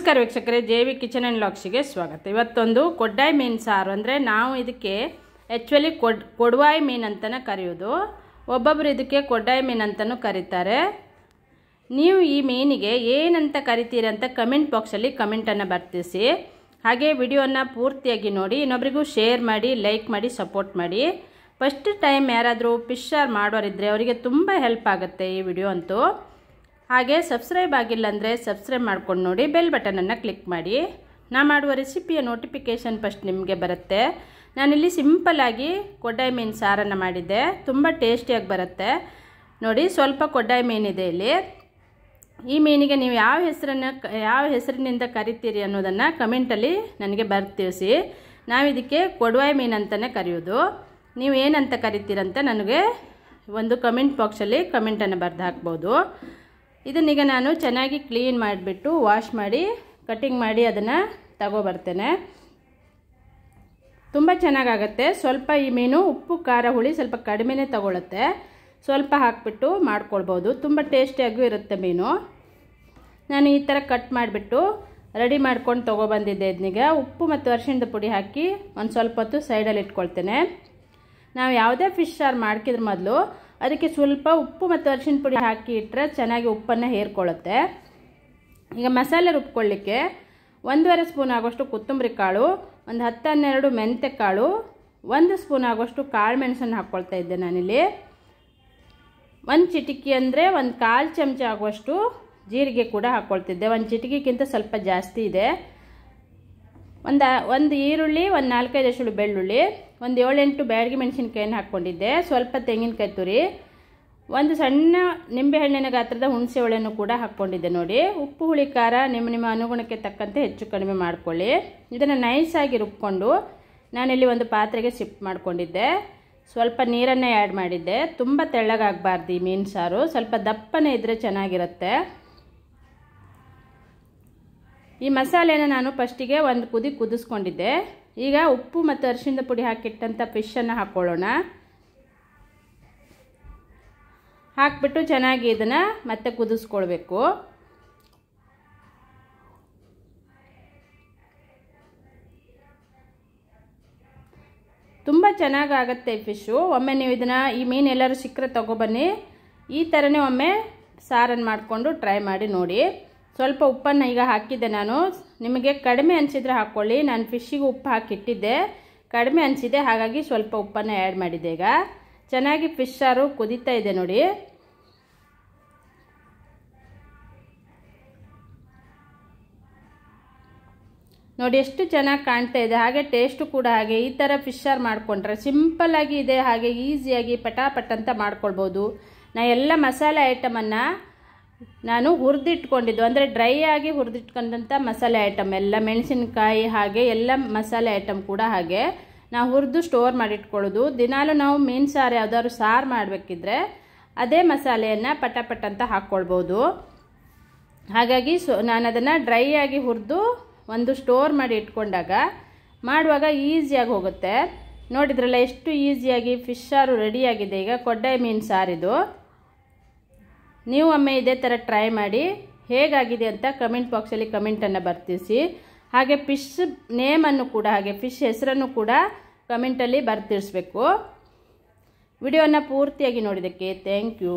ನಮಸ್ಕಾರ ವೀಕ್ಷಕರೇ, JV kitchen and ಲಾಕ್ಸಿಗೆ ಸ್ವಾಗತ. ಇವತ್ತೊಂದು ಕೊಡ್ಡಾಯಿ ಮೀನು ಸಾರು, ಅಂದರೆ ನಾವು ಇದಕ್ಕೆ ಆ್ಯಕ್ಚುಲಿ ಕೊಡ್ವಾಯಿ ಮೀನು ಅಂತಲೇ ಕರೆಯೋದು. ಒಬ್ಬೊಬ್ಬರು ಇದಕ್ಕೆ ಕೊಡ್ಡಾಯಿ ಮೀನು ಅಂತಲೂ ಕರೀತಾರೆ. ನೀವು ಈ ಮೀನಿಗೆ ಏನಂತ ಕರಿತೀರಿ ಅಂತ ಕಮೆಂಟ್ ಬಾಕ್ಸಲ್ಲಿ ಕಮೆಂಟನ್ನು ಬರ್ತಿಸಿ. ಹಾಗೆ ವಿಡಿಯೋನ ಪೂರ್ತಿಯಾಗಿ ನೋಡಿ, ಇನ್ನೊಬ್ರಿಗೂ ಶೇರ್ ಮಾಡಿ, ಲೈಕ್ ಮಾಡಿ, ಸಪೋರ್ಟ್ ಮಾಡಿ. ಫಸ್ಟ್ ಟೈಮ್ ಯಾರಾದರೂ ಫಿಶ್ ಸಾರು ಮಾಡೋರಿದ್ದರೆ ಅವರಿಗೆ ತುಂಬ ಹೆಲ್ಪ್ ಆಗುತ್ತೆ ಈ ವಿಡಿಯೋ ಅಂತೂ. ಹಾಗೆ ಸಬ್ಸ್ಕ್ರೈಬ್ ಆಗಿಲ್ಲ ಅಂದರೆ ಸಬ್ಸ್ಕ್ರೈಬ್ ಮಾಡ್ಕೊಂಡು ನೋಡಿ, ಬೆಲ್ ಬಟನನ್ನು ಕ್ಲಿಕ್ ಮಾಡಿ. ನಾನು ಮಾಡುವ ರೆಸಿಪಿಯ ನೋಟಿಫಿಕೇಷನ್ ಫಸ್ಟ್ ನಿಮಗೆ ಬರುತ್ತೆ. ನಾನಿಲ್ಲಿ ಸಿಂಪಲ್ಲಾಗಿ ಕೊಡ್ಡಾಯಿ ಮೀನು ಸಾರನ್ನು ಮಾಡಿದ್ದೆ, ತುಂಬ ಟೇಸ್ಟಿಯಾಗಿ ಬರುತ್ತೆ ನೋಡಿ. ಸ್ವಲ್ಪ ಕೊಡ್ಡಾಯಿ ಮೀನಿದೆ ಇಲ್ಲಿ. ಈ ಮೀನಿಗೆ ನೀವು ಯಾವ ಹೆಸರಿನಿಂದ ಕರಿತೀರಿ ಅನ್ನೋದನ್ನು ಕಮೆಂಟಲ್ಲಿ ನನಗೆ ಬರ್ತಿಸಿ. ನಾವು ಇದಕ್ಕೆ ಕೊಡ್ವಾಯಿ ಮೀನು ಅಂತಲೇ ಕರೆಯೋದು. ನೀವು ಏನಂತ ಕರಿತೀರಂತ ನನಗೆ ಒಂದು ಕಮೆಂಟ್ ಬಾಕ್ಸಲ್ಲಿ ಕಮೆಂಟನ್ನು ಬರೆದು ಹಾಕ್ಬೋದು. ಇದನ್ನೀಗ ನಾನು ಚೆನ್ನಾಗಿ ಕ್ಲೀನ್ ಮಾಡಿಬಿಟ್ಟು ವಾಶ್ ಮಾಡಿ ಕಟ್ಟಿಂಗ್ ಮಾಡಿ ಅದನ್ನು ತಗೋಬರ್ತೇನೆ. ತುಂಬ ಚೆನ್ನಾಗಾಗತ್ತೆ. ಸ್ವಲ್ಪ ಈ ಮೀನು ಉಪ್ಪು ಖಾರ ಹುಳಿ ಸ್ವಲ್ಪ ಕಡಿಮೆನೇ ತಗೊಳುತ್ತೆ. ಸ್ವಲ್ಪ ಹಾಕಿಬಿಟ್ಟು ಮಾಡ್ಕೊಳ್ಬೋದು, ತುಂಬ ಟೇಸ್ಟಿಯಾಗೂ ಇರುತ್ತೆ ಮೀನು. ನಾನು ಈ ಥರ ಕಟ್ ಮಾಡಿಬಿಟ್ಟು ರೆಡಿ ಮಾಡ್ಕೊಂಡು ತೊಗೊಬಂದಿದ್ದೆ. ಇದನ್ನೀಗ ಉಪ್ಪು ಮತ್ತು ಅರಿಶಿಣದ ಪುಡಿ ಹಾಕಿ ಒಂದು ಸ್ವಲ್ಪ ಹೊತ್ತು ಸೈಡಲ್ಲಿ ಇಟ್ಕೊಳ್ತೇನೆ. ನಾವು ಯಾವುದೇ ಫಿಶ್ ಸಾರು ಮಾಡ್ಕಿದ್ರ ಮೊದಲು ಅದಕ್ಕೆ ಸ್ವಲ್ಪ ಉಪ್ಪು ಮತ್ತು ಅರಿಶಿಣ ಪುಡಿ ಹಾಕಿ ಇಟ್ಟರೆ ಚೆನ್ನಾಗಿ ಉಪ್ಪನ್ನು ಹೇರ್ಕೊಳ್ಳುತ್ತೆ. ಈಗ ಮಸಾಲೆ ರುಬ್ಕೊಳ್ಳಿಕ್ಕೆ 1.5 ಸ್ಪೂನ್ ಆಗೋಷ್ಟು ಕೊತ್ತಂಬರಿ ಕಾಳು, ಒಂದು 10-12 ಮೆಂತ್ಯ ಕಾಳು, 1 ಸ್ಪೂನ್ ಆಗೋಷ್ಟು ಕಾಳು ಮೆಣಸನ್ನು ಹಾಕ್ಕೊಳ್ತಾ ಇದ್ದೆ ನಾನಿಲ್ಲಿ. 1 ಚಿಟಿಕೆ ಅಂದರೆ 1/4 ಚಮಚ ಆಗುವಷ್ಟು ಜೀರಿಗೆ ಕೂಡ ಹಾಕ್ಕೊಳ್ತಿದ್ದೆ. 1 ಚಿಟಿಕೆಗಿಂತ ಸ್ವಲ್ಪ ಜಾಸ್ತಿ ಇದೆ. ಒಂದು ಈರುಳ್ಳಿ, ಒಂದು 4-5 ಎಸಳು ಬೆಳ್ಳುಳ್ಳಿ, ಒಂದು 7-8 ಬ್ಯಾಡಗಿ ಮೆಣಸಿನ್ಕಾಯನ್ನು ಹಾಕ್ಕೊಂಡಿದ್ದೆ. ಸ್ವಲ್ಪ ತೆಂಗಿನಕಾಯಿ ತುರಿ, ಒಂದು ಸಣ್ಣ ನಿಂಬೆಹಣ್ಣಿನ ಗಾತ್ರದ ಹುಣಸೆ ಹುಳಿಯನ್ನು ಕೂಡ ಹಾಕ್ಕೊಂಡಿದ್ದೆ ನೋಡಿ. ಉಪ್ಪು ಹುಳಿ ಖಾರ ನಿಮ್ಮ ಅನುಗುಣಕ್ಕೆ ತಕ್ಕಂತೆ ಹೆಚ್ಚು ಕಡಿಮೆ ಮಾಡ್ಕೊಳ್ಳಿ. ಇದನ್ನು ನೈಸಾಗಿ ರುಬ್ಕೊಂಡು ನಾನಿಲ್ಲಿ ಒಂದು ಪಾತ್ರೆಗೆ ಶಿಫ್ಟ್ ಮಾಡ್ಕೊಂಡಿದ್ದೆ. ಸ್ವಲ್ಪ ನೀರನ್ನು ಆ್ಯಡ್ ಮಾಡಿದ್ದೆ. ತುಂಬ ತೆಳ್ಳಗಾಗಬಾರ್ದು ಈ ಮೀನು ಸಾರು, ಸ್ವಲ್ಪ ದಪ್ಪನೇ ಇದ್ದರೆ ಚೆನ್ನಾಗಿರುತ್ತೆ. ಈ ಮಸಾಲೆನ ನಾನು ಫಸ್ಟಿಗೆ ಒಂದು ಕುದಿಸ್ಕೊಂಡಿದ್ದೆ. ಈಗ ಉಪ್ಪು ಮತ್ತು ಅರಿಶಿಣದ ಪುಡಿ ಹಾಕಿಟ್ಟಂಥ ಫಿಶನ್ನು ಹಾಕ್ಕೊಳ್ಳೋಣ. ಹಾಕ್ಬಿಟ್ಟು ಚೆನ್ನಾಗಿ ಇದನ್ನು ಮತ್ತೆ ಕುದಿಸ್ಕೊಳ್ಬೇಕು. ತುಂಬ ಚೆನ್ನಾಗಾಗತ್ತೆ ಈ ಫಿಶ್ಶು. ಒಮ್ಮೆ ನೀವು ಈ ಮೀನು ಎಲ್ಲರೂ ಸಿಕ್ಕರೆ ತಗೊಬನ್ನಿ. ಈ ಥರನೇ ಒಮ್ಮೆ ಸಾರನ್ನು ಮಾಡಿಕೊಂಡು ಟ್ರೈ ಮಾಡಿ ನೋಡಿ. ಸ್ವಲ್ಪ ಉಪ್ಪನ್ನು ಈಗ ಹಾಕಿದ್ದೆ ನಾನು. ನಿಮಗೆ ಕಡಿಮೆ ಅನಿಸಿದರೆ ಹಾಕ್ಕೊಳ್ಳಿ. ನಾನು ಫಿಶ್ಶಿಗೆ ಉಪ್ಪು ಹಾಕಿಟ್ಟಿದ್ದೆ, ಕಡಿಮೆ ಅನಿಸಿದೆ, ಹಾಗಾಗಿ ಸ್ವಲ್ಪ ಉಪ್ಪನ್ನು ಆ್ಯಡ್ ಮಾಡಿದ್ದೆ. ಈಗ ಚೆನ್ನಾಗಿ ಫಿಶ್ ಸಾರು ಕುದೀತಾ ಇದೆ ನೋಡಿ. ನೋಡಿ ಎಷ್ಟು ಚೆನ್ನಾಗಿ ಕಾಣ್ತಾ ಇದೆ. ಹಾಗೆ ಟೇಸ್ಟು ಕೂಡ ಹಾಗೆ. ಈ ಥರ ಫಿಶ್ ಸಾರು ಮಾಡಿಕೊಂಡ್ರೆ ಸಿಂಪಲ್ಲಾಗಿ ಇದೆ, ಹಾಗೆ ಈಸಿಯಾಗಿ ಪಟಾಪಟ್ ಅಂತ ಮಾಡ್ಕೊಳ್ಬೋದು. ನಾ ಎಲ್ಲ ಮಸಾಲೆ ಐಟಮನ್ನು ನಾನು ಹುರಿದಿಟ್ಕೊಂಡಿದ್ದು, ಅಂದರೆ ಡ್ರೈ ಆಗಿ ಹುರಿದಿಟ್ಕೊಂಡಂಥ ಮಸಾಲೆ ಐಟಮ್ ಎಲ್ಲ, ಮೆಣಸಿನಕಾಯಿ ಹಾಗೆ ಎಲ್ಲ ಮಸಾಲೆ ಐಟಮ್ ಕೂಡ ಹಾಗೆ ನಾವು ಹುರಿದು ಸ್ಟೋರ್ ಮಾಡಿಟ್ಕೊಳ್ಳೋದು. ದಿನಾಲೂ ನಾವು ಮೀನು ಸಾರು ಯಾವುದಾದ್ರು ಸಾರು ಮಾಡಬೇಕಿದ್ರೆ ಅದೇ ಮಸಾಲೆಯನ್ನು ಪಟಾಪಟ್ ಅಂತ ಹಾಕ್ಕೊಳ್ಬೋದು. ಹಾಗಾಗಿ ನಾನು ಅದನ್ನು ಡ್ರೈ ಆಗಿ ಹುರಿದು ಒಂದು ಸ್ಟೋರ್ ಮಾಡಿ ಇಟ್ಕೊಂಡಾಗ ಮಾಡುವಾಗ ಈಸಿಯಾಗಿ ಹೋಗುತ್ತೆ. ನೋಡಿದ್ರಲ್ಲ ಎಷ್ಟು ಈಸಿಯಾಗಿ ಫಿಶ್ ಸಾರು ರೆಡಿಯಾಗಿದೆ. ಈಗ ಕೊಡ್ಡಾಯಿ ಮೀನು ಸಾರಿದು. ನೀವು ಒಮ್ಮೆ ಇದೇ ಥರ ಟ್ರೈ ಮಾಡಿ ಹೇಗಾಗಿದೆ ಅಂತ ಕಮೆಂಟ್ ಬಾಕ್ಸಲ್ಲಿ ಕಮೆಂಟನ್ನು ಬರ್ತಿಸಿ. ಹಾಗೆ ಫಿಶ್ ನೇಮನ್ನು ಕೂಡ, ಹಾಗೆ ಫಿಶ್ ಹೆಸರನ್ನು ಕೂಡ ಕಮೆಂಟಲ್ಲಿ ಬರ್ತಿರಿಸ್ಬೇಕು. ವಿಡಿಯೋನ ಪೂರ್ತಿಯಾಗಿ ನೋಡಿದ್ದಕ್ಕೆ ಥ್ಯಾಂಕ್ ಯು.